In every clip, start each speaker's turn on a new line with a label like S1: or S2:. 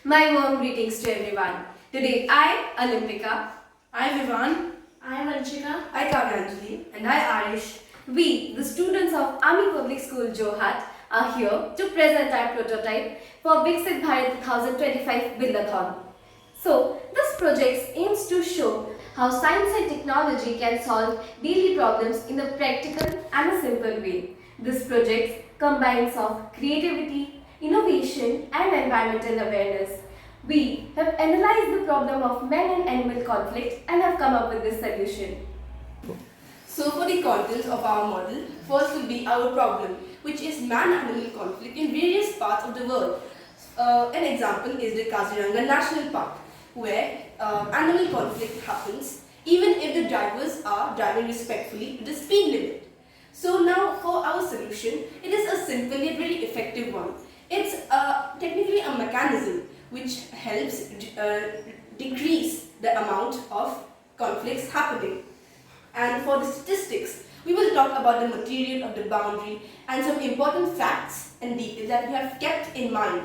S1: My warm greetings to everyone. Today I, Olympika,
S2: I, Vivan.
S3: I am Anshika.
S2: I, Kavyanjali.
S4: And I, Arish.
S1: we, the students of Army Public School Johat, are here to present our prototype for Viksit Bharat 2025 Billathon. So, this project aims to show how science and technology can solve daily problems in a practical and a simple way. This project combines of creativity, innovation and environmental awareness. We have analyzed the problem of man and animal conflict and have come up with this solution.
S2: So for the contents of our model, first will be our problem, which is man-animal conflict in various parts of the world. An example is the Kaziranga National Park, where animal conflict happens even if the drivers are driving respectfully to the speed limit. So now for our solution, it is a simple yet very effective one. It's technically a mechanism which helps decrease the amount of conflicts happening. And for the statistics, we will talk about the material of the boundary and some important facts and details that we have kept in mind.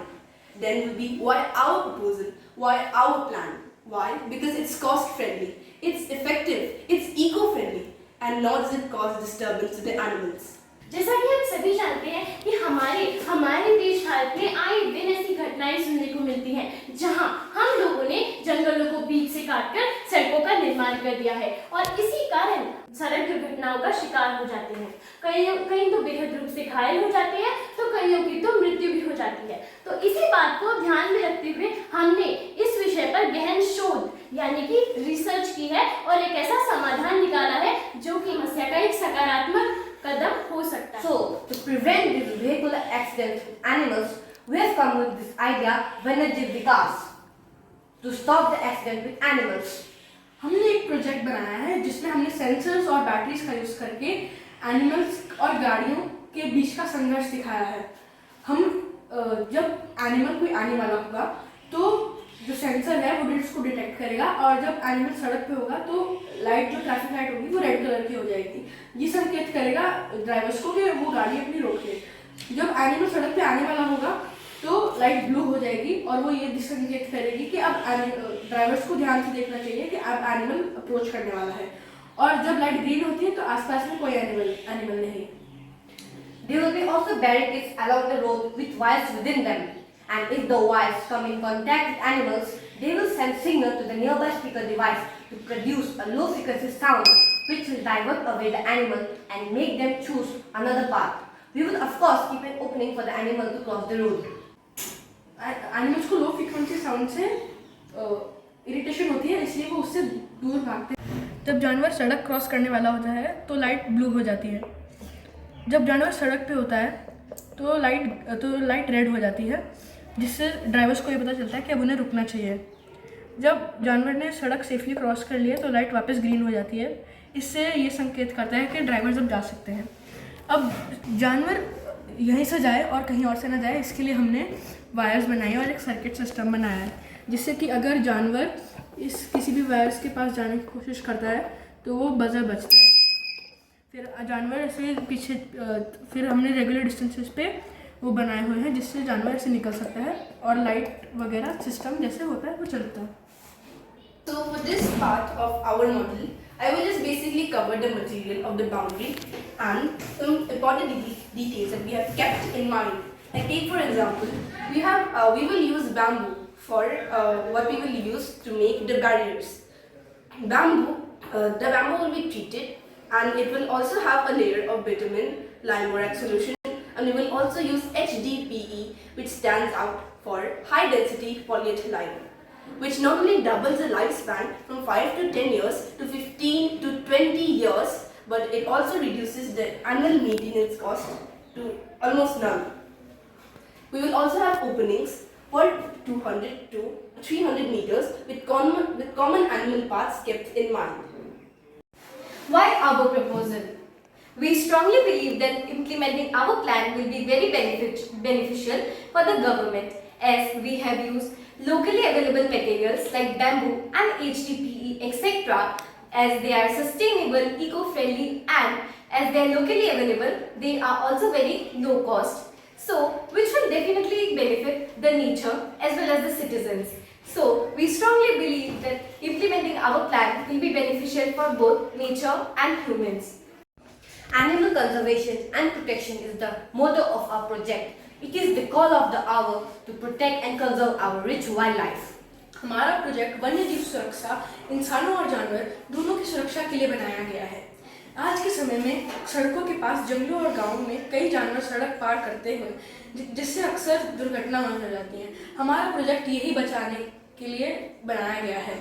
S2: Then will be why our proposal, why our plan. Why? Because it's cost friendly, it's effective, it's eco-friendly, and nor does it cause disturbance to the animals.
S3: जैसा कि हम सभी जानते हैं कि हमारे देश भारत में आए दिन ऐसी घटनाएं सुनने को मिलती हैं जहां हम लोगों ने जंगलों को बीच से काटकर सड़कों का निर्माण कर दिया है और इसी कारण सड़क दुर्घटनाओं का शिकार हो जाते हैं। कहीं तो बेहद रूप से घायल हो जाते हैं तो कईयों की तो मृत्यु भी हो जाती है। तो इसी बात को ध्यान में रखते हुए हमने इस विषय पर गहन शोध यानी कि रिसर्च की है और एक ऐसा समाधान निकाला है जो कि समस्या का एक सकारात्मक कदम हो सकता है।
S4: So, to prevent these vehicular accidents with animals, we have come with this idea Vanajiv Vikas to stop the accident with animals.
S2: हमने एक प्रोजेक्ट बनाया है जिसमें हमने सेंसर्स और बैटरीज का यूज करके एनिमल्स और गाड़ियों के बीच का संघर्ष दिखाया है। हम जब एनिमल कोई आने वाला होगा तो जो सेंसर है वो उसको डिटेक्ट करेगा और जब एनिमल सड़क पे होगा तो लाइट जो ट्रैफिक लाइट होगी वो रेड कलर की हो जाएगी। ये संकेत करेगा ड्राइवर्स को कि वो गाड़ी अपनी रोक ले। जब एनिमल सड़क पे आने वाला होगा तो लाइट ब्लू हो जाएगी और वो ये संकेत करेगी कि अब ड्राइवर्स को ध्यान से देखना चाहिए कि अब एनिमल अप्रोच करने वाला है। और जब लाइट ग्रीन होती है तो आसपास में कोई एनिमल नहीं।
S4: There will be also barricades along the road with wires within them. And if the wires come in contact with animals, they will send signal to the nearby speaker device to produce a low frequency sound which will divert away the animal and make them choose another path. We will of course keep an opening for the animal to cross the road.
S2: Animals को low frequency sound से irritation होती है इसलिए वो उससे दूर भागते हैं। जब जानवर सड़क क्रॉस करने वाला होता है तो लाइट ब्लू हो जाती है। जब जानवर सड़क पे होता है तो लाइट रेड हो जाती है जिससे ड्राइवर्स को ये पता चलता है कि अब उन्हें रुकना चाहिए। जब जानवर ने सड़क सेफली क्रॉस कर लिया तो लाइट वापस ग्रीन हो जाती है। इससे ये संकेत करता है कि ड्राइवर जब जा सकते हैं। अब जानवर यहीं से जाए और कहीं और से ना जाए इसके लिए हमने वायर्स बनाए और एक सर्किट सिस्टम बनाया है जिससे कि अगर जानवर इस किसी भी वायर्स के पास जाने की कोशिश करता है तो वो बजर बजता है। फिर जानवर से पीछे फिर हमने रेगुलर डिस्टेंसेस पे वो बनाए हुए हैं जिससे जानवर से निकल सकता है और लाइट वगैरह सिस्टम जैसे होता है वो चलता है। So for this part of our model, I will just basically cover the material of the boundary and some important details that we have kept in mind. Like take for example, we will use bamboo for what we will use to make the barriers. The bamboo will be treated and it will also have a layer of bitumen, lime borax solution, and we will also use HDPE, which stands out for high density polyethylene, which not only doubles the lifespan from 5 to 10 years to 15 to 20 years, but it also reduces the annual maintenance cost to almost none. We will also have openings for 200 to 300 meters with common animal paths kept in mind.
S1: Why our proposal? We strongly believe that implementing our plan will be very beneficial for the government as we have used locally available materials like bamboo and HDPE etc. as they are sustainable, eco-friendly and as they are locally available, they are also very low cost. So, which will definitely benefit the nature as well as the citizens. So, we strongly believe that implementing our plan will be beneficial for both nature and humans.
S4: Animal conservation and protection is the motto of our project. It is the call of the hour to protect and conserve our rich wildlife.
S2: हमारा project वन्य जीव सुरक्षा इंसानों और जानवर दोनों की सुरक्षा के लिए बनाया गया है। आज के समय में सड़कों के पास जंगलों और गांवों में कई जानवर सड़क पार करते हुए जिससे अक्सर दुर्घटना हो जाती है। हमारा प्रोजेक्ट यही बचाने के लिए बनाया गया है।